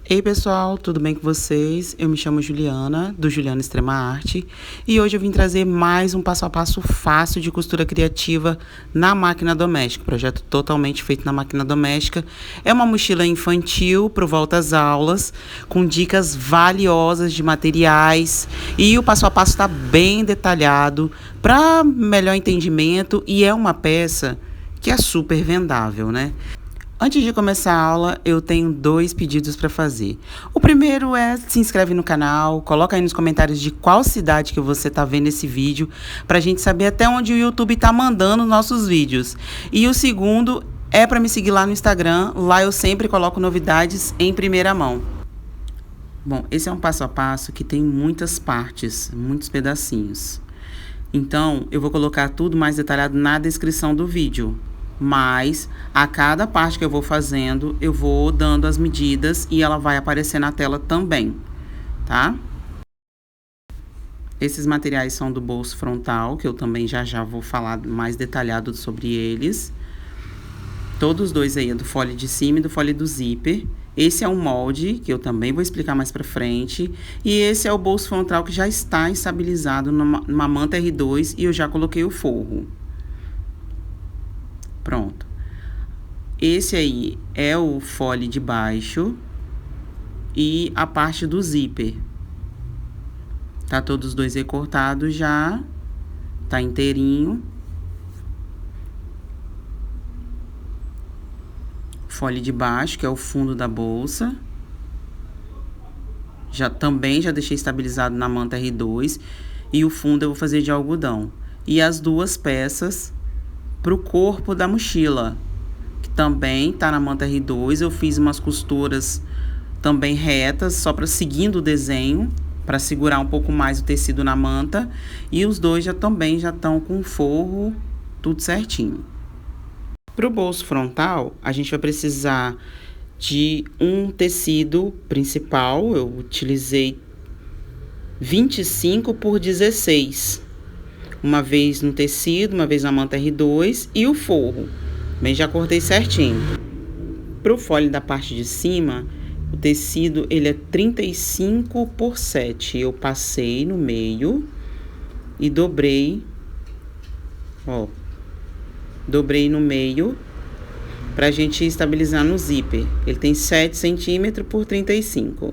Ei pessoal, tudo bem com vocês? Eu me chamo Juliana, do Juliana Extrema Arte, e hoje eu vim trazer mais um passo a passo fácil de costura criativa na máquina doméstica, projeto totalmente feito na máquina doméstica. É uma mochila infantil para volta às aulas, com dicas valiosas de materiais, e o passo a passo está bem detalhado para melhor entendimento, e é uma peça que é super vendável, né? Antes de começar a aula, eu tenho 2 pedidos para fazer. O primeiro é se inscreve no canal, coloca aí nos comentários de qual cidade que você está vendo esse vídeo, para a gente saber até onde o YouTube está mandando nossos vídeos. E o segundo é para me seguir lá no Instagram, lá eu sempre coloco novidades em primeira mão. Bom, esse é um passo a passo que tem muitas partes, muitos pedacinhos. Então, eu vou colocar tudo mais detalhado na descrição do vídeo. Mas a cada parte que eu vou fazendo, eu vou dando as medidas e ela vai aparecer na tela também, tá? Esses materiais são do bolso frontal, que eu também já vou falar mais detalhado sobre eles. Todos dois aí, do fole de cima e do fole do zíper. Esse é um molde, que eu também vou explicar mais pra frente. E esse é o bolso frontal que já está estabilizado numa manta R2 e eu já coloquei o forro. Pronto. Esse aí é o fole de baixo e a parte do zíper. Tá todos os dois recortados já. Tá inteirinho. Fole de baixo, que é o fundo da bolsa. Também já deixei estabilizado na manta R2. E o fundo eu vou fazer de algodão. E as duas peças para o corpo da mochila, que também tá na manta R2. Eu fiz umas costuras também retas, só para seguindo o desenho, para segurar um pouco mais o tecido na manta. E os dois também já estão com forro, tudo certinho. Para o bolso frontal, a gente vai precisar de um tecido principal. Eu utilizei 25 por 16. Uma vez no tecido, uma vez na manta R2 e o forro. Bem, já cortei certinho. Para o fole da parte de cima, o tecido ele é 35 por 7. Eu passei no meio e dobrei, ó. Dobrei no meio pra gente estabilizar no zíper. Ele tem 7 centímetros por 35.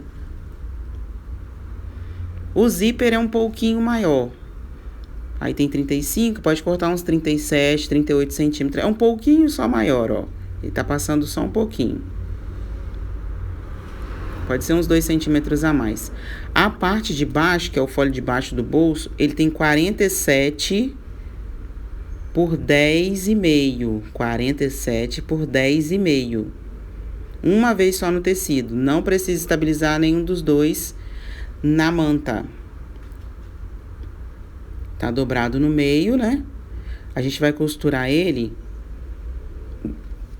O zíper é um pouquinho maior. Aí tem 35, pode cortar uns 37, 38 centímetros. É um pouquinho só maior, ó. Ele tá passando só um pouquinho. Pode ser uns 2 centímetros a mais. A parte de baixo, que é o fole de baixo do bolso, ele tem 47 por 10,5. 47 por 10,5. Uma vez só no tecido. Não precisa estabilizar nenhum dos dois na manta. Tá dobrado no meio, né? A gente vai costurar ele.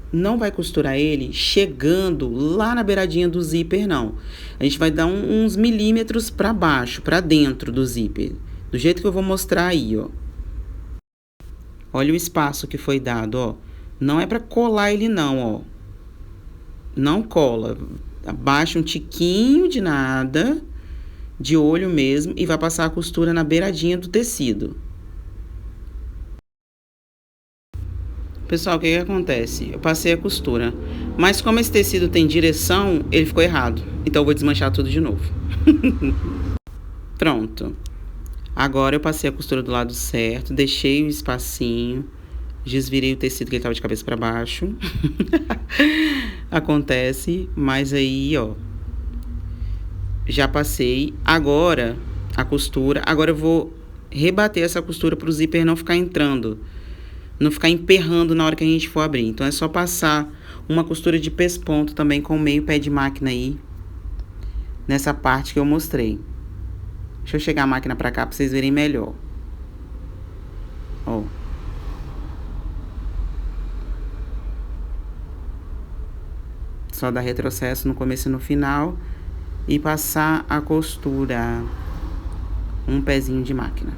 Não vai costurar ele chegando lá na beiradinha do zíper, não. A gente vai dar uns milímetros para baixo, para dentro do zíper. Do jeito que eu vou mostrar aí, ó. Olha o espaço que foi dado, ó. Não é para colar ele, não, ó. Não cola. Abaixa um tiquinho de nada, de olho mesmo, e vai passar a costura na beiradinha do tecido. Pessoal, o que acontece? Eu passei a costura, mas como esse tecido tem direção, ele ficou errado. Então eu vou desmanchar tudo de novo. Pronto. Agora eu passei a costura do lado certo, deixei o espacinho, desvirei o tecido que ele tava de cabeça para baixo. Acontece, mas aí, ó, já passei. Agora a costura, agora eu vou rebater essa costura para o zíper não ficar entrando, não ficar emperrando na hora que a gente for abrir. Então é só passar uma costura de pesponto também com meio pé de máquina aí, nessa parte que eu mostrei. Deixa eu chegar a máquina pra cá pra vocês verem melhor. Ó. Só dar retrocesso no começo e no final e passar a costura. Um pezinho de máquina.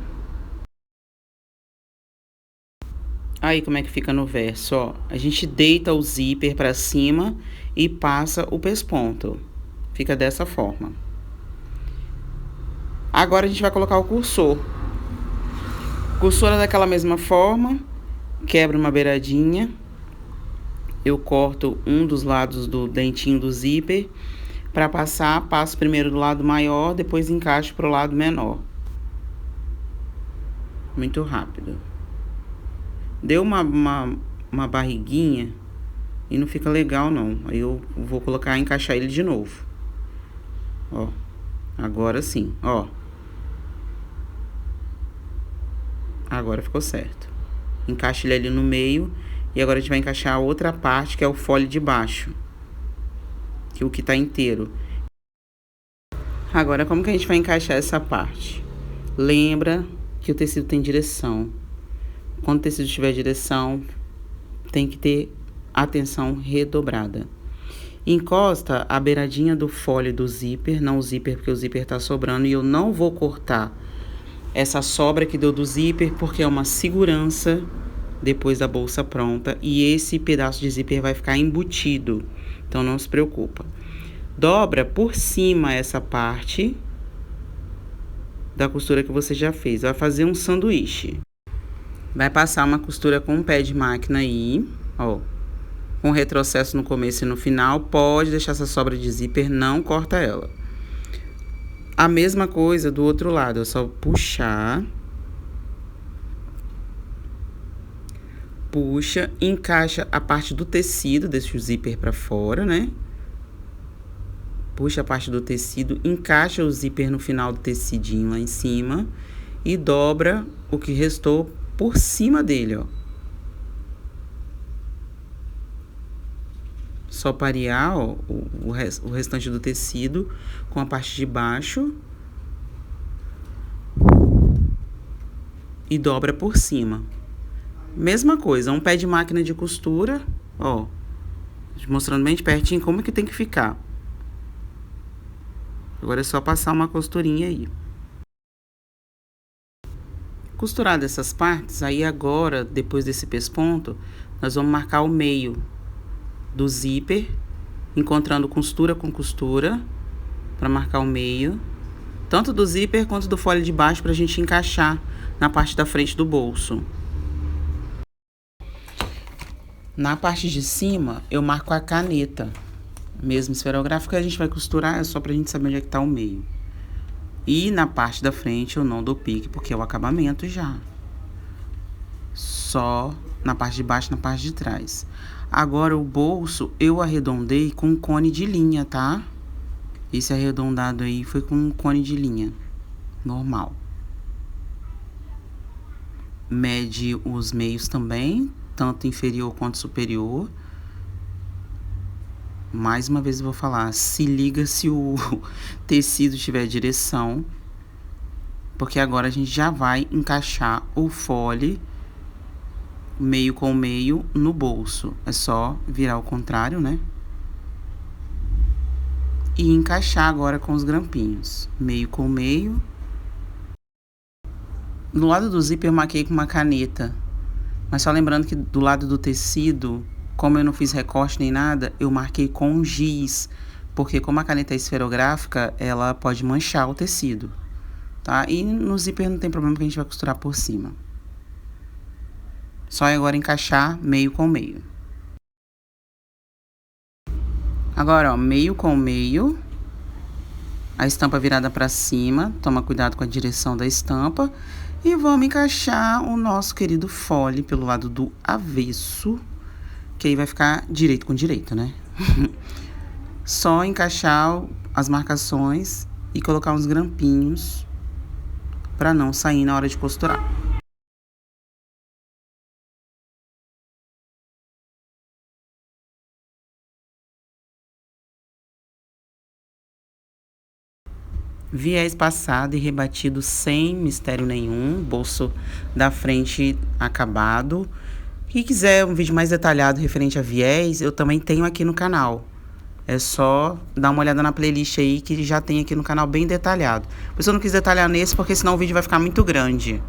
Aí como é que fica no verso, ó. A gente deita o zíper pra cima e passa o pesponto. Fica dessa forma. Agora a gente vai colocar o cursor. Cursor é daquela mesma forma, quebra uma beiradinha. Eu corto um dos lados do dentinho do zíper. Para passar, passo primeiro do lado maior, depois encaixo pro lado menor. Muito rápido. Deu uma barriguinha e não fica legal não. Aí eu vou colocar, encaixar ele de novo. Ó, agora sim, ó. Agora ficou certo. Encaixa ele ali no meio. E agora a gente vai encaixar a outra parte, que é o fole de baixo. Que é o que tá inteiro. Agora, como que a gente vai encaixar essa parte? Lembra que o tecido tem direção. Quando o tecido tiver direção, tem que ter atenção redobrada. Encosta a beiradinha do fole do zíper, não o zíper, porque o zíper tá sobrando. E eu não vou cortar essa sobra que deu do zíper, porque é uma segurança depois da bolsa pronta. E esse pedaço de zíper vai ficar embutido, então não se preocupa. Dobra por cima essa parte da costura que você já fez. Vai fazer um sanduíche. Vai passar uma costura com um pé de máquina aí, ó. Com retrocesso no começo e no final. Pode deixar essa sobra de zíper, não corta ela. A mesma coisa do outro lado, é só puxar. Puxa, encaixa a parte do tecido, deixa o zíper pra fora, né? Puxa a parte do tecido, encaixa o zíper no final do tecidinho lá em cima e dobra o que restou por cima dele, ó. Só parear, ó, o restante do tecido com a parte de baixo e dobra por cima. Mesma coisa, um pé de máquina de costura, ó, mostrando bem de pertinho como é que tem que ficar. Agora é só passar uma costurinha aí. Costurado essas partes, aí agora, depois desse pesponto, nós vamos marcar o meio do zíper, encontrando costura com costura, para marcar o meio, tanto do zíper quanto do fole de baixo, pra gente encaixar na parte da frente do bolso. Na parte de cima, eu marco a caneta, mesmo esferográfica, a gente vai costurar, é só pra gente saber onde é que tá o meio. E na parte da frente eu não dou pique, porque é o acabamento já. Só na parte de baixo e na parte de trás. Agora o bolso eu arredondei com um cone de linha, tá? Esse arredondado aí foi com um cone de linha normal. Mede os meios também, tanto inferior quanto superior. Mais uma vez eu vou falar, se liga se o tecido tiver direção, porque agora a gente já vai encaixar o fole meio com meio no bolso. É só virar ao contrário, né? E encaixar agora com os grampinhos. Meio com meio. No lado do zíper eu marquei com uma caneta. Mas só lembrando que do lado do tecido, como eu não fiz recorte nem nada, eu marquei com giz. Porque como a caneta é esferográfica, ela pode manchar o tecido, tá? E no zíper não tem problema, que a gente vai costurar por cima. Só agora encaixar meio com meio. Agora, ó, meio com meio. A estampa virada para cima. Toma cuidado com a direção da estampa. E vamos encaixar o nosso querido fole pelo lado do avesso. Que aí vai ficar direito com direito, né? Só encaixar as marcações e colocar uns grampinhos para não sair na hora de costurar. Viés passado e rebatido sem mistério nenhum, bolso da frente acabado. Quem quiser um vídeo mais detalhado referente a viés, eu também tenho aqui no canal. É só dar uma olhada na playlist aí, que já tem aqui no canal bem detalhado. Mas eu não quis detalhar nesse, porque senão o vídeo vai ficar muito grande.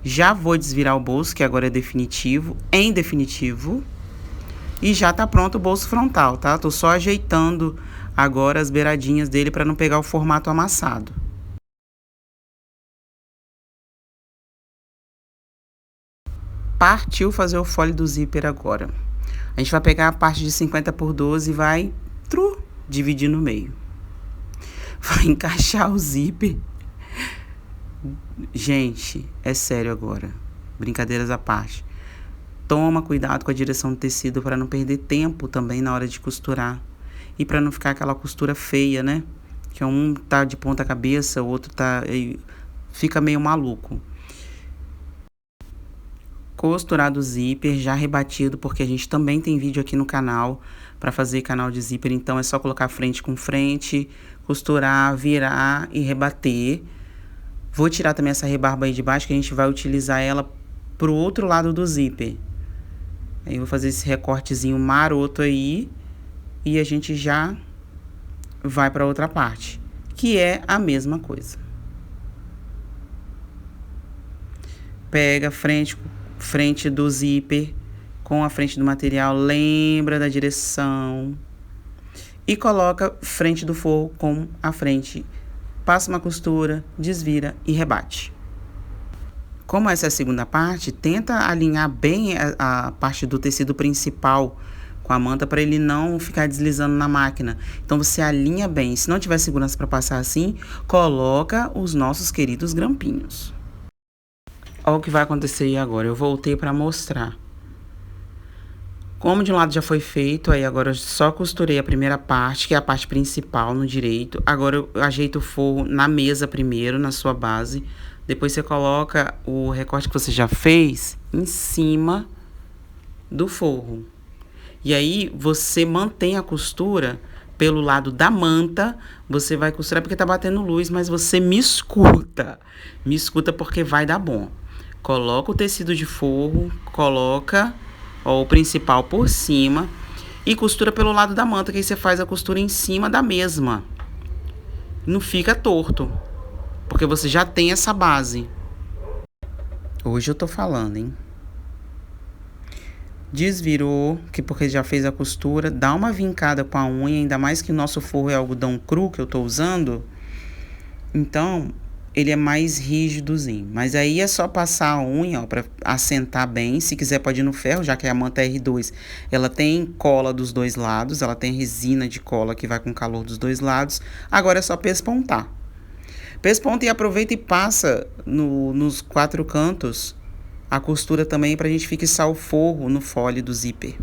Já vou desvirar o bolso, que agora é definitivo, em definitivo. E já tá pronto o bolso frontal, tá? Tô só ajeitando agora as beiradinhas dele para não pegar o formato amassado. Partiu fazer o fole do zíper agora. A gente vai pegar a parte de 50 por 12 e vai dividir no meio. Vai encaixar o zíper. Gente, é sério agora. Brincadeiras à parte. Toma cuidado com a direção do tecido para não perder tempo também na hora de costurar. E para não ficar aquela costura feia, né? Que um tá de ponta cabeça, o outro fica meio maluco. Costurado o zíper, já rebatido, porque a gente também tem vídeo aqui no canal para fazer canal de zíper, então é só colocar frente com frente, costurar, virar e rebater. Vou tirar também essa rebarba aí de baixo, que a gente vai utilizar ela pro outro lado do zíper. Aí eu vou fazer esse recortezinho maroto aí e a gente já vai para outra parte, que é a mesma coisa. Pega frente do zíper com a frente do material, lembra da direção e coloca frente do forro com a frente. Passa uma costura, desvira e rebate. Como essa é a segunda parte, tenta alinhar bem a parte do tecido principal com a manta para ele não ficar deslizando na máquina. Então você alinha bem. Se não tiver segurança para passar assim, coloca os nossos queridos grampinhos. Olha o que vai acontecer aí agora. Eu voltei para mostrar. Como de um lado já foi feito, aí agora eu só costurei a primeira parte, que é a parte principal no direito. Agora eu ajeito o forro na mesa primeiro, na sua base. Depois você coloca o recorte que você já fez em cima do forro. E aí você mantém a costura pelo lado da manta. Você vai costurar porque tá batendo luz, mas você me escuta. Me escuta porque vai dar bom. Coloca o tecido de forro, coloca o principal por cima e costura pelo lado da manta, que aí você faz a costura em cima da mesma. Não fica torto, porque você já tem essa base. Hoje eu tô falando, hein? Desvirou, porque já fez a costura, dá uma vincada com a unha, ainda mais que o nosso forro é algodão cru que eu tô usando. Então, ele é mais rígidozinho. Mas aí é só passar a unha, ó, para assentar bem. Se quiser pode ir no ferro, já que a manta R2, ela tem cola dos dois lados, ela tem resina de cola que vai com calor dos dois lados. Agora é só pespontar. Pesponta e aproveita e passa nos 4 cantos a costura também pra gente fixar o forro no fole do zíper.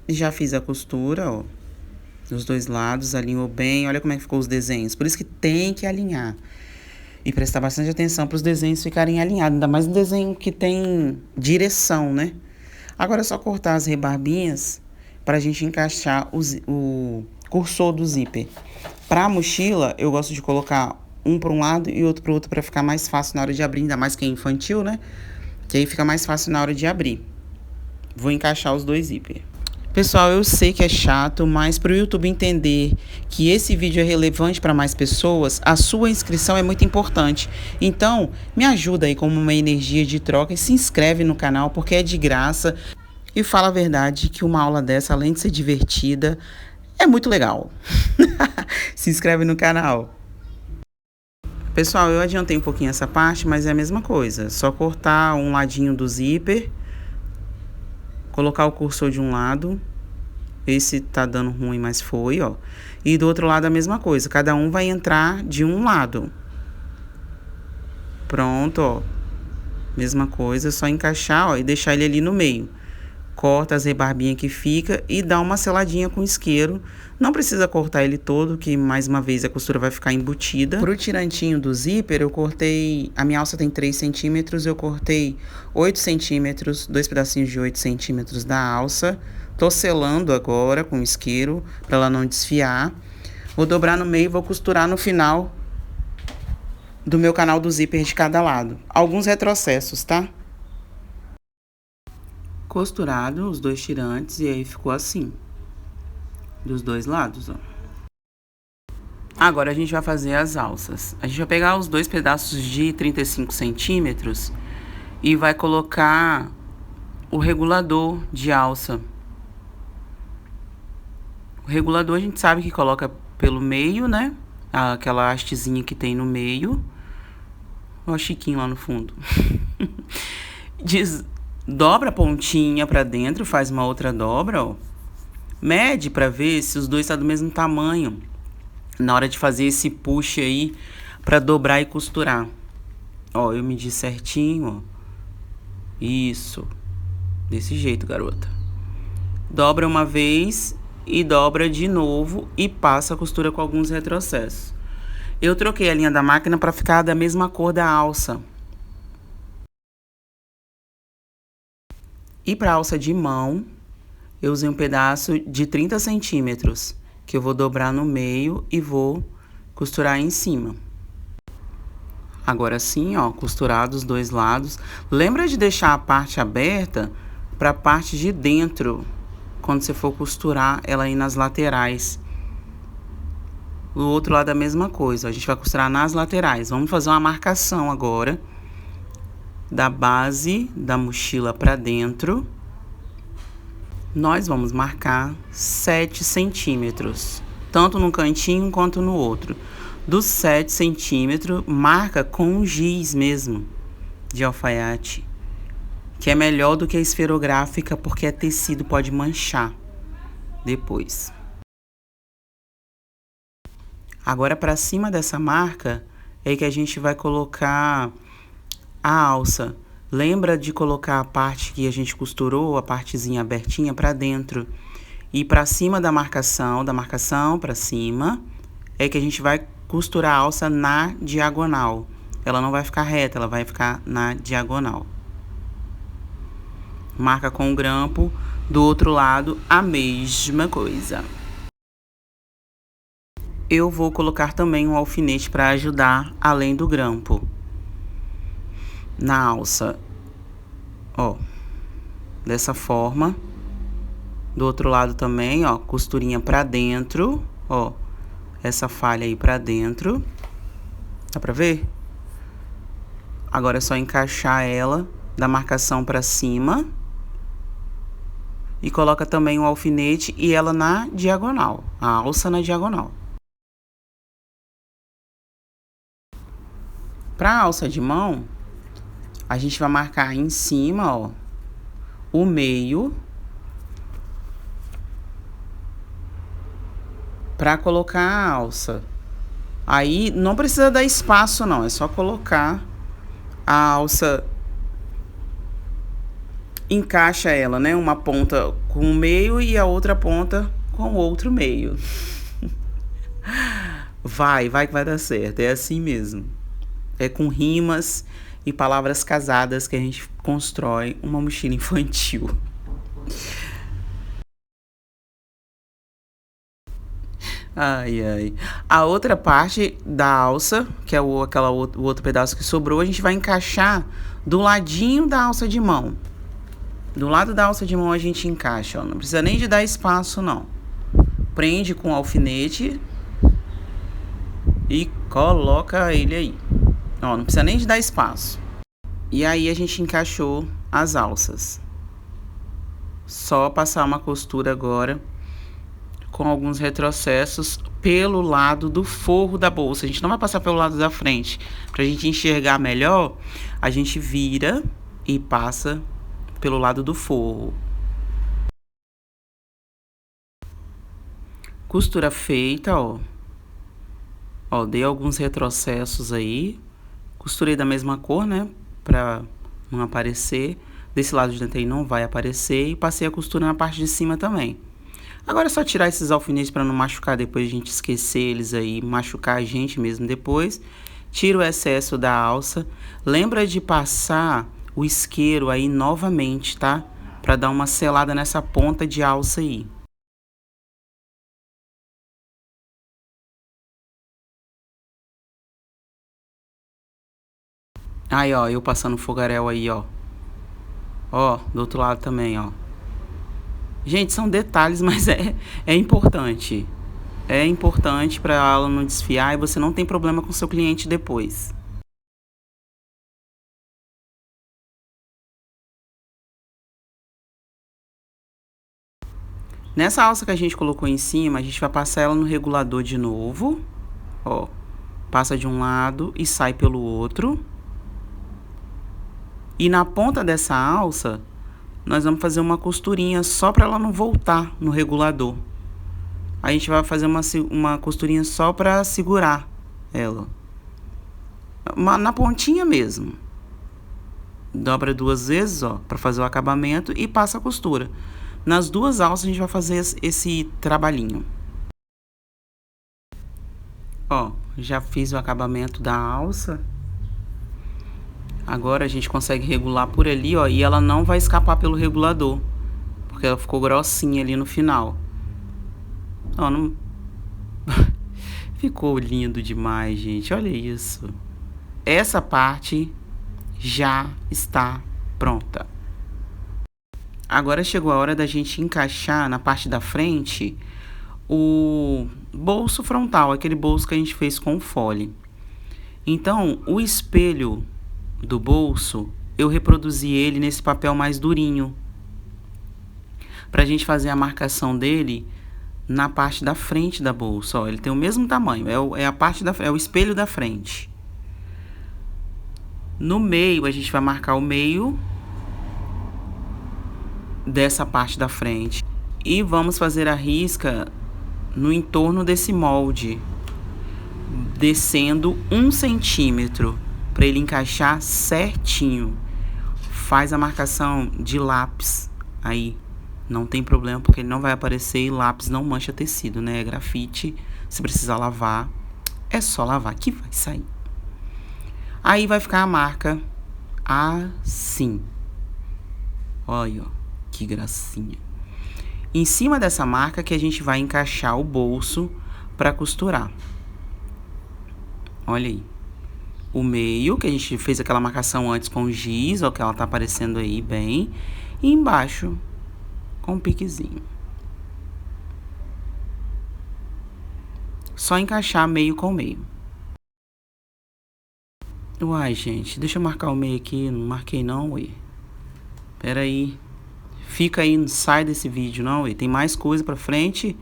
Já fiz a costura, ó. Dos dois lados, alinhou bem. Olha como é que ficou os desenhos. Por isso que tem que alinhar. E prestar bastante atenção para os desenhos ficarem alinhados. Ainda mais um desenho que tem direção, né? Agora é só cortar as rebarbinhas para a gente encaixar o cursor do zíper. Para a mochila, eu gosto de colocar um para um lado e outro para o outro para ficar mais fácil na hora de abrir. Ainda mais que é infantil, né? Que aí fica mais fácil na hora de abrir. Vou encaixar os dois zíper. Pessoal, eu sei que é chato, mas para o YouTube entender que esse vídeo é relevante para mais pessoas, a sua inscrição é muito importante. Então, me ajuda aí como uma energia de troca e se inscreve no canal, porque é de graça. E fala a verdade que uma aula dessa, além de ser divertida, é muito legal. Se inscreve no canal. Pessoal, eu adiantei um pouquinho essa parte, mas é a mesma coisa. Só cortar um ladinho do zíper. Colocar o cursor de um lado. Esse tá dando ruim, mas foi, ó. E do outro lado a mesma coisa. Cada um vai entrar de um lado. Pronto, ó. Mesma coisa, só encaixar, ó, e deixar ele ali no meio. Corta as rebarbinhas que fica e dá uma seladinha com isqueiro. Não precisa cortar ele todo, que mais uma vez a costura vai ficar embutida. Pro tirantinho do zíper, eu cortei... A minha alça tem 3 centímetros, eu cortei 8 centímetros, 2 pedacinhos de 8 centímetros da alça. Tô selando agora com isqueiro, para ela não desfiar. Vou dobrar no meio e vou costurar no final do meu canal do zíper de cada lado. Alguns retrocessos, tá? Costurado os dois tirantes e aí ficou assim, dos dois lados, ó. Agora a gente vai fazer as alças. A gente vai pegar os dois pedaços de 35 centímetros e vai colocar o regulador de alça. O regulador a gente sabe que coloca pelo meio, né? Aquela hastezinha que tem no meio. Ó o Chiquinho lá no fundo. Dobra a pontinha pra dentro, faz uma outra dobra, ó. Mede pra ver se os dois estão do mesmo tamanho. Na hora de fazer esse push aí, pra dobrar e costurar. Ó, eu medi certinho, ó. Isso. Desse jeito, garota. Dobra uma vez e dobra de novo e passa a costura com alguns retrocessos. Eu troquei a linha da máquina para ficar da mesma cor da alça. E para a alça de mão, eu usei um pedaço de 30 centímetros, que eu vou dobrar no meio e vou costurar em cima. Agora sim, ó, costurar dos dois lados. Lembra de deixar a parte aberta para a parte de dentro, quando você for costurar ela aí nas laterais. O outro lado é a mesma coisa, a gente vai costurar nas laterais. Vamos fazer uma marcação agora da base da mochila para dentro. Nós vamos marcar 7 centímetros, tanto num cantinho quanto no outro. Dos 7 centímetros, marca com um giz mesmo, de alfaiate, que é melhor do que a esferográfica, porque é tecido, pode manchar depois. Agora, para cima dessa marca, é que a gente vai colocar a alça. Lembra de colocar a parte que a gente costurou, a partezinha abertinha para dentro. E para cima da marcação para cima, é que a gente vai costurar a alça na diagonal. Ela não vai ficar reta, ela vai ficar na diagonal. Marca com o grampo, do outro lado a mesma coisa. Eu vou colocar também um alfinete para ajudar além do grampo. Na alça, ó, dessa forma. Do outro lado também, ó, costurinha pra dentro, ó, essa falha aí pra dentro. Dá pra ver? Agora é só encaixar ela da marcação pra cima. E coloca também o alfinete e ela na diagonal, a alça na diagonal. Pra alça de mão, a gente vai marcar em cima, ó, o meio, para colocar a alça. Aí não precisa dar espaço não, é só colocar a alça, encaixa ela, né? Uma ponta com o meio e a outra ponta com o outro meio. Vai que vai dar certo, é assim mesmo. É com rimas e palavras casadas que a gente constrói uma mochila infantil. Ai. A outra parte da alça, que é o outro pedaço que sobrou, a gente vai encaixar do ladinho da alça de mão. Do lado da alça de mão a gente encaixa, ó. Não precisa nem de dar espaço, não. Prende com o alfinete e coloca ele aí. Ó, não precisa nem de dar espaço. E aí a gente encaixou as alças. Só passar uma costura agora com alguns retrocessos pelo lado do forro da bolsa. A gente não vai passar pelo lado da frente. Pra gente enxergar melhor, a gente vira e passa pelo lado do forro. Costura feita, ó. Ó, dei alguns retrocessos aí. Costurei da mesma cor, né? Pra não aparecer. Desse lado de dentro aí não vai aparecer. E passei a costura na parte de cima também. Agora é só tirar esses alfinetes para não machucar depois, a gente esquecer eles aí, machucar a gente mesmo depois. Tira o excesso da alça. Lembra de passar o isqueiro aí novamente, tá? Para dar uma selada nessa ponta de alça aí. Aí, ó, eu passando fogaréu aí, ó. Ó, do outro lado também, ó. Gente, são detalhes, mas é importante. É importante para ela não desfiar e você não tem problema com seu cliente depois. Nessa alça que a gente colocou em cima, a gente vai passar ela no regulador de novo. Ó, passa de um lado e sai pelo outro. E na ponta dessa alça, nós vamos fazer uma costurinha só para ela não voltar no regulador. A gente vai fazer uma costurinha só para segurar ela. Na pontinha mesmo. Dobra 2 vezes, ó, para fazer o acabamento e passa a costura. Nas 2 alças a gente vai fazer esse trabalhinho. Ó, já fiz o acabamento da alça. Agora a gente consegue regular por ali, ó, e ela não vai escapar pelo regulador, porque ela ficou grossinha ali no final. Ó, não... Ficou lindo demais, gente. Olha isso. Essa parte já está pronta. Agora chegou a hora da gente encaixar na parte da frente o bolso frontal, aquele bolso que a gente fez com fole. Então, o espelho do bolso, eu reproduzi ele nesse papel mais durinho, pra gente fazer a marcação dele na parte da frente da bolsa. Ó, ele tem o mesmo tamanho, é o espelho da frente. No meio, a gente vai marcar o meio dessa parte da frente e vamos fazer a risca no entorno desse molde, descendo 1 centímetro para ele encaixar certinho. Faz a marcação de lápis aí, não tem problema, porque ele não vai aparecer e lápis não mancha tecido, né? É grafite, se precisar lavar, é só lavar que vai sair. Aí vai ficar a marca assim. Olha, ó. Que gracinha. Em cima dessa marca que a gente vai encaixar o bolso para costurar. Olha aí. O meio, que a gente fez aquela marcação antes com giz, ó, que ela tá aparecendo aí bem. E embaixo, com um piquezinho. Só encaixar meio com meio. Uai, gente, deixa eu marcar o meio aqui. Não marquei não, ué. Pera aí. Fica aí, não sai desse vídeo não, ué. Tem mais coisa pra frente.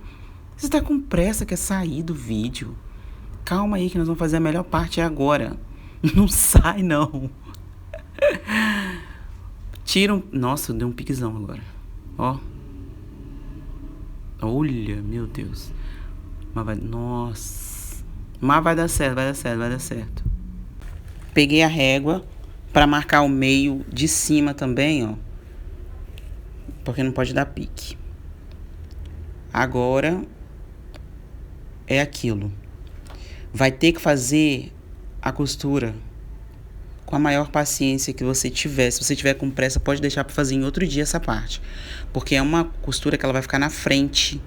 Você tá com pressa, quer sair do vídeo? Calma aí que nós vamos fazer a melhor parte agora. Não sai não. Tira um... Nossa, deu um piquezão agora. Ó. Olha, meu Deus. Mas vai... Nossa. Mas vai dar certo, vai dar certo, vai dar certo. Peguei a régua pra marcar o meio de cima também, ó. Porque não pode dar pique. Agora é aquilo. Vai ter que fazer a costura com a maior paciência que você tiver. Se você tiver com pressa, pode deixar para fazer em outro dia essa parte. Porque é uma costura que ela vai ficar na frente.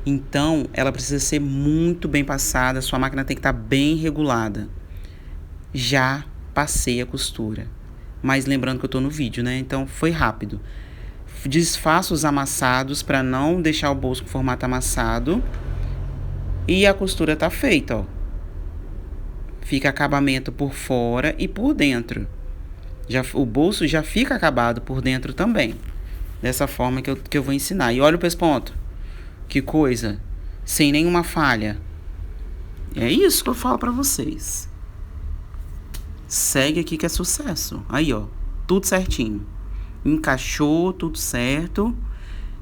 Então, ela precisa ser muito bem passada. Sua máquina tem que estar bem regulada. Já passei a costura. Mas lembrando que eu tô no vídeo, né? Então, foi rápido. Desfaço os amassados para não deixar o bolso com formato amassado. E a costura tá feita, ó. Fica acabamento por fora e por dentro. O bolso já fica acabado por dentro também. Dessa forma que eu vou ensinar. E olha o pesponto. Que coisa. Sem nenhuma falha. É isso que eu falo pra vocês. Segue aqui que é sucesso. Aí, ó. Tudo certinho. Encaixou, tudo certo.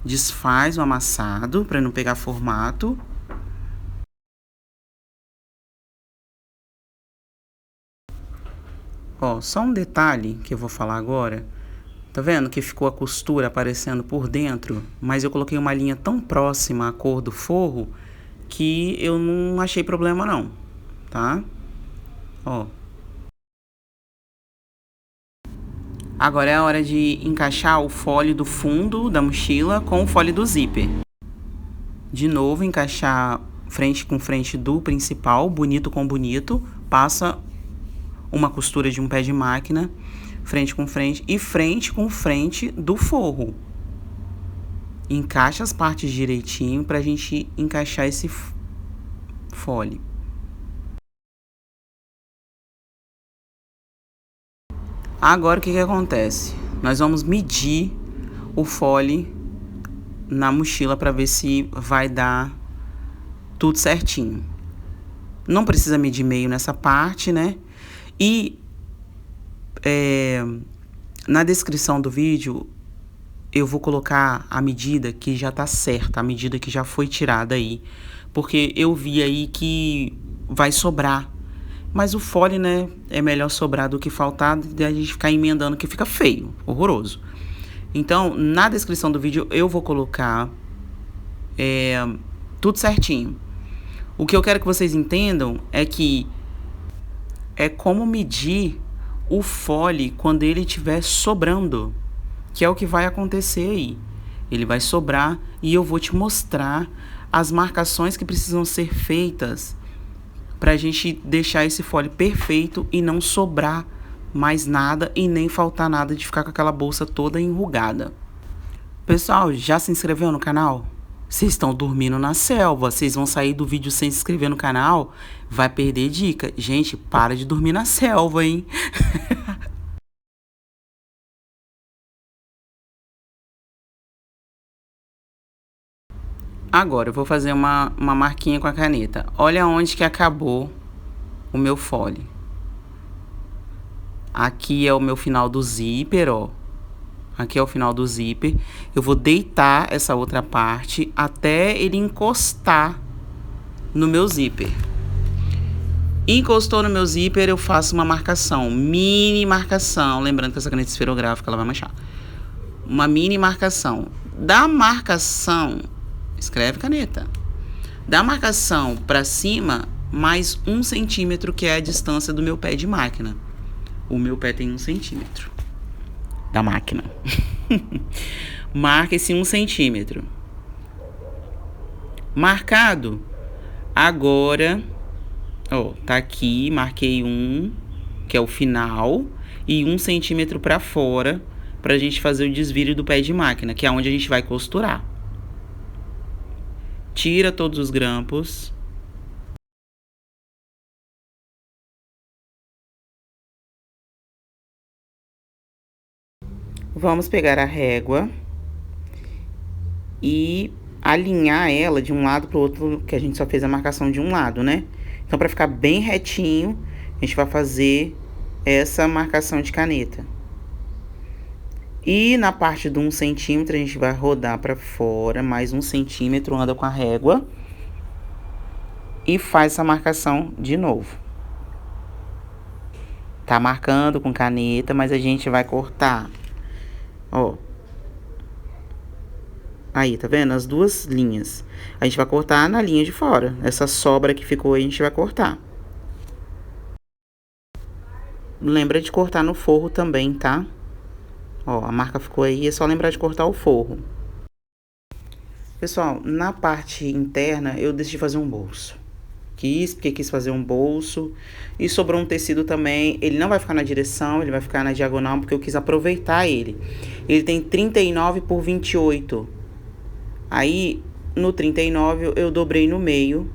Desfaz o amassado para não pegar formato. Ó, só um detalhe que eu vou falar agora. Tá vendo que ficou a costura aparecendo por dentro? Mas eu coloquei uma linha tão próxima à cor do forro que eu não achei problema não, tá? Ó. Agora é a hora de encaixar o fole do fundo da mochila com o fole do zíper. De novo, encaixar frente com frente do principal, bonito com bonito. Passa uma costura de um pé de máquina, frente com frente e frente com frente do forro. Encaixa as partes direitinho pra gente encaixar esse fole. Agora o que acontece? Nós vamos medir o fole na mochila para ver se vai dar tudo certinho. Não precisa medir meio nessa parte, né? E na descrição do vídeo eu vou colocar a medida que já tá certa, a medida que já foi tirada aí, porque eu vi aí que vai sobrar. Mas o fole, né, é melhor sobrar do que faltar, e a gente ficar emendando, que fica feio, horroroso. Então, na descrição do vídeo eu vou colocar tudo certinho. O que eu quero que vocês entendam é que é como medir o fole quando ele estiver sobrando, que é o que vai acontecer aí. Ele vai sobrar e eu vou te mostrar as marcações que precisam ser feitas para a gente deixar esse fole perfeito e não sobrar mais nada e nem faltar nada de ficar com aquela bolsa toda enrugada. Pessoal, já se inscreveu no canal? Vocês estão dormindo na selva, vocês vão sair do vídeo sem se inscrever no canal, vai perder dica. Gente, para de dormir na selva, hein? Agora eu vou fazer uma marquinha com a caneta. Olha onde que acabou o meu fole. Aqui é o meu final do zíper, ó. Aqui é o final do zíper. Eu vou deitar essa outra parte até ele encostar no meu zíper. Encostou no meu zíper, eu faço uma marcação, mini marcação. Lembrando que essa caneta esferográfica ela vai manchar. Uma mini marcação. Da marcação, escreve caneta. Da marcação para cima, mais 1 centímetro, que é a distância do meu pé de máquina. O meu pé tem 1 centímetro da máquina. Marca esse 1 centímetro. Marcado. Agora, ó, tá aqui, marquei 1, que é o final, e 1 centímetro para fora, pra gente fazer o desvire do pé de máquina, que é onde a gente vai costurar. Tira todos os grampos. Vamos pegar a régua e alinhar ela de um lado pro outro, que a gente só fez a marcação de um lado, né? Então, para ficar bem retinho, a gente vai fazer essa marcação de caneta. E na parte do 1 centímetro, a gente vai rodar para fora, mais 1 centímetro, anda com a régua. E faz essa marcação de novo. Tá marcando com caneta, mas a gente vai cortar. Ó. Aí, tá vendo? As duas linhas. A gente vai cortar na linha de fora. Essa sobra que ficou aí, a gente vai cortar. Lembra de cortar no forro também, tá? Ó, a marca ficou aí, é só lembrar de cortar o forro. Pessoal, na parte interna, eu decidi fazer um bolso. Porque quis fazer um bolso. E sobrou um tecido também. Ele não vai ficar na direção, ele vai ficar na diagonal, porque eu quis aproveitar ele. Ele tem 39 por 28. Aí, no 39, eu dobrei no meio.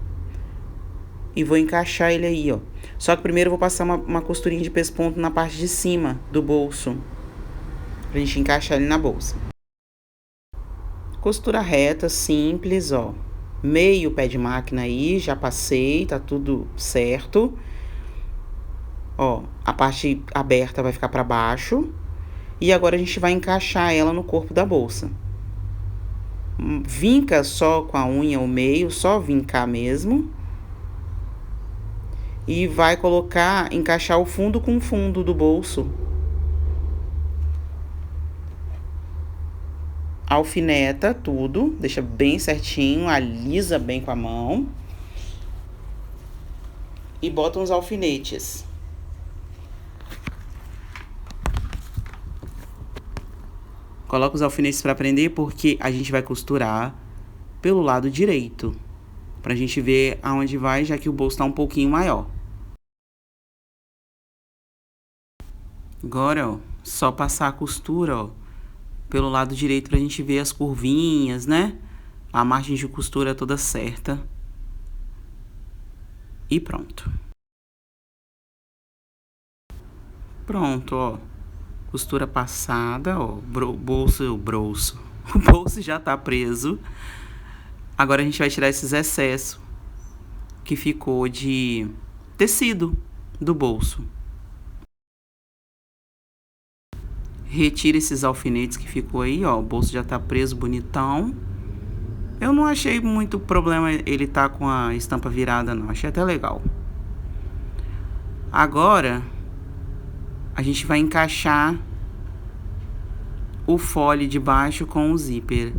E vou encaixar ele aí, ó. Só que primeiro eu vou passar uma costurinha de pesponto na parte de cima do bolso. Pra gente encaixar ele na bolsa. Costura reta, simples, ó. Meio pé de máquina aí, já passei, tá tudo certo. Ó, a parte aberta vai ficar pra baixo. E agora a gente vai encaixar ela no corpo da bolsa. Vinca só com a unha o meio, só vincar mesmo. E vai colocar, encaixar o fundo com o fundo do bolso. Alfineta tudo, deixa bem certinho, alisa bem com a mão. E bota uns alfinetes. Coloca os alfinetes para prender, porque a gente vai costurar pelo lado direito. Pra gente ver aonde vai, já que o bolso tá um pouquinho maior. Agora, ó, só passar a costura, ó, pelo lado direito pra gente ver as curvinhas, né? A margem de costura toda certa. E pronto. Pronto, ó. Costura passada, ó. Bolso. O bolso já tá preso. Agora a gente vai tirar esses excessos que ficou de tecido do bolso. Retira esses alfinetes que ficou aí, ó. O bolso já tá preso, bonitão. Eu não achei muito problema ele tá com a estampa virada, não. Achei até legal. Agora, a gente vai encaixar o fole de baixo com o zíper.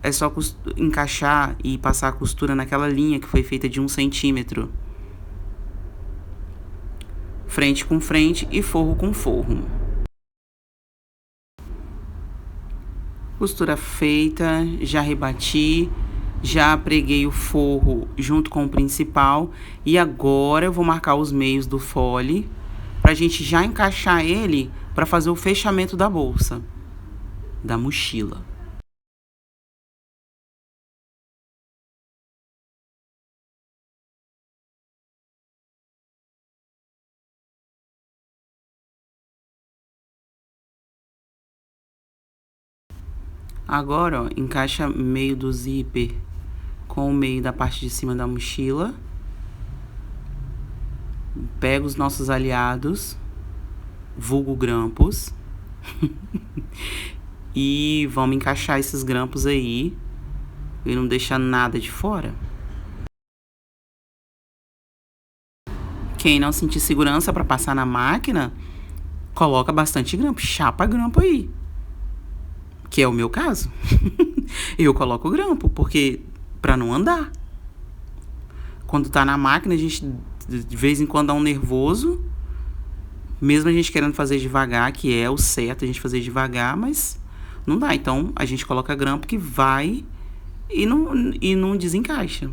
É só encaixar e passar a costura naquela linha que foi feita de 1 centímetro. Frente com frente e forro com forro. Costura feita, já rebati, já preguei o forro junto com o principal. E agora eu vou marcar os meios do fole pra gente já encaixar ele para fazer o fechamento da bolsa, da mochila. Agora, ó, encaixa meio do zíper com o meio da parte de cima da mochila. Pega os nossos aliados, vulgo grampos, e vamos encaixar esses grampos aí e não deixar nada de fora. Quem não sentir segurança para passar na máquina, coloca bastante grampo, chapa grampo aí. Que é o meu caso. Eu coloco grampo, porque para não andar. Quando tá na máquina, a gente de vez em quando dá um nervoso, mesmo a gente querendo fazer devagar, que é o certo a gente fazer devagar, mas não dá. Então a gente coloca grampo que vai e não desencaixa.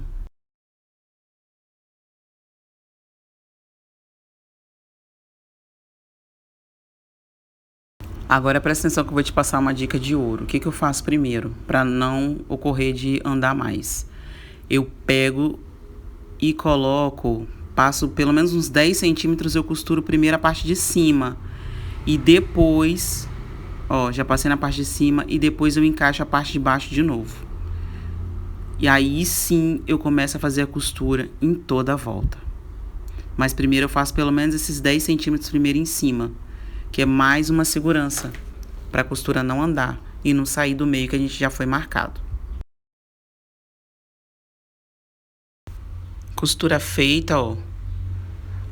Agora presta atenção que eu vou te passar uma dica de ouro. O que eu faço primeiro para não ocorrer de andar mais? Eu pego e coloco, passo pelo menos uns 10 centímetros, eu costuro primeiro a parte de cima. E depois, ó, já passei na parte de cima e depois eu encaixo a parte de baixo de novo. E aí sim eu começo a fazer a costura em toda a volta. Mas primeiro eu faço pelo menos esses 10 centímetros primeiro em cima, que é mais uma segurança para a costura não andar e não sair do meio que a gente já foi marcado. Costura feita, ó.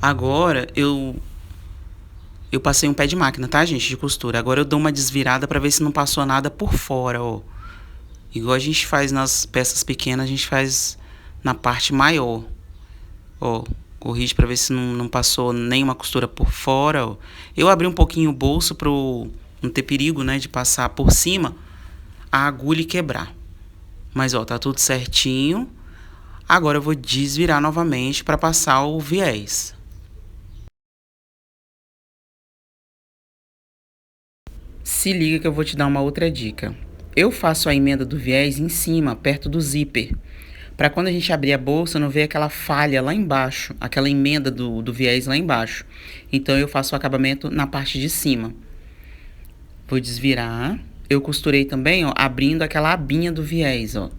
Agora eu passei um pé de máquina, tá, gente, de costura. Agora eu dou uma desvirada para ver se não passou nada por fora, ó. Igual a gente faz nas peças pequenas, a gente faz na parte maior. Ó, corrige para ver se não passou nenhuma costura por fora, ó. Eu abri um pouquinho o bolso para não ter perigo, né, de passar por cima a agulha e quebrar. Mas, ó, tá tudo certinho. Agora eu vou desvirar novamente para passar o viés. Se liga que eu vou te dar uma outra dica. Eu faço a emenda do viés em cima, perto do zíper, para quando a gente abrir a bolsa não ver aquela falha lá embaixo, aquela emenda do viés lá embaixo. Então eu faço o acabamento na parte de cima. Vou desvirar. Eu costurei também, ó, abrindo aquela abinha do viés, ó.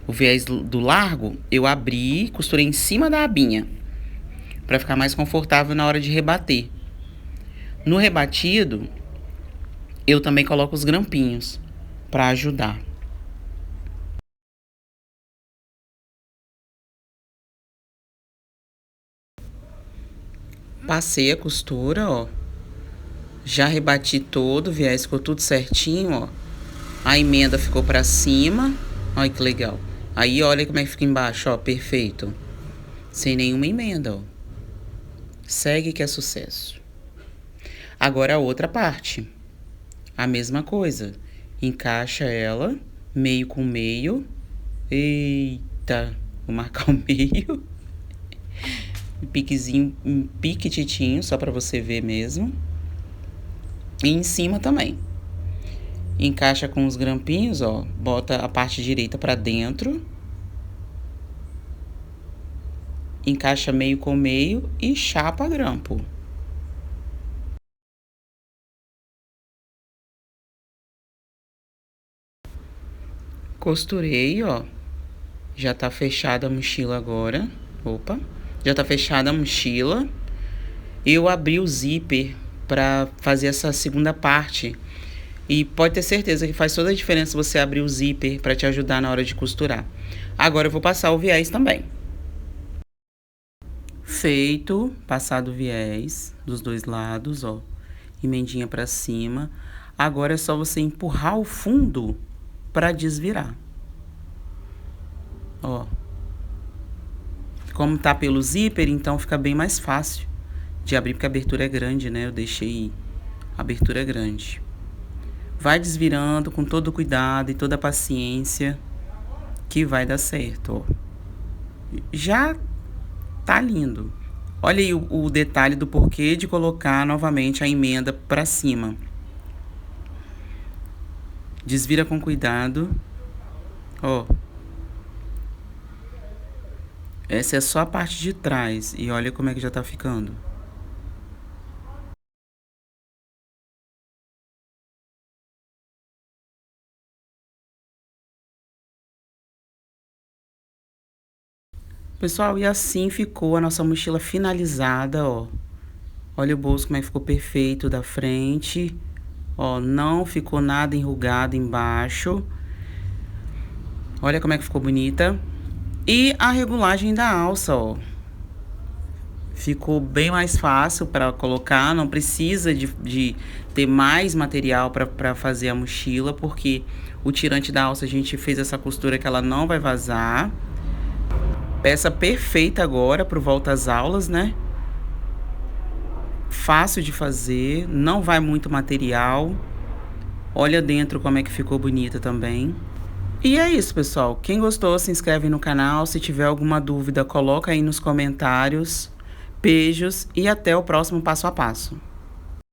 O viés do largo, eu abri, costurei em cima da abinha, para ficar mais confortável na hora de rebater. No rebatido, eu também coloco os grampinhos para ajudar. Passei a costura, ó. Já rebati todo, o viés ficou tudo certinho, ó. A emenda ficou para cima. Olha que legal. Aí olha como é que fica embaixo, ó, perfeito. Sem nenhuma emenda, ó. Segue que é sucesso. Agora a outra parte. A mesma coisa. Encaixa ela, meio com meio. Eita, vou marcar o meio. Piquezinho, um piquititinho, só para você ver mesmo. E em cima também. Encaixa com os grampinhos, ó. Bota a parte direita para dentro. Encaixa meio com meio e chapa grampo. Costurei, ó. Já tá fechada a mochila agora. Opa. Já tá fechada a mochila. Eu abri o zíper para fazer essa segunda parte. E pode ter certeza que faz toda a diferença você abrir o zíper para te ajudar na hora de costurar. Agora eu vou passar o viés também. Feito, passado o viés dos dois lados, ó. Emendinha para cima. Agora é só você empurrar o fundo para desvirar. Ó. Como tá pelo zíper, então fica bem mais fácil de abrir, porque a abertura é grande, né? Eu deixei a abertura grande. Vai desvirando com todo cuidado e toda a paciência que vai dar certo, ó. Já tá lindo. Olha aí o detalhe do porquê de colocar novamente a emenda para cima. Desvira com cuidado. Ó. Essa é só a parte de trás. E olha como é que já tá ficando. Pessoal, e assim ficou a nossa mochila finalizada, ó. Olha o bolso como é que ficou perfeito da frente. Ó, não ficou nada enrugado embaixo. Olha como é que ficou bonita. E a regulagem da alça, ó. Ficou bem mais fácil para colocar, não precisa de ter mais material para fazer a mochila, porque o tirante da alça a gente fez essa costura que ela não vai vazar. Peça perfeita agora pro volta às aulas, né? Fácil de fazer, não vai muito material. Olha dentro como é que ficou bonita também. E é isso, pessoal. Quem gostou, se inscreve no canal. Se tiver alguma dúvida, coloca aí nos comentários. Beijos e até o próximo passo a passo.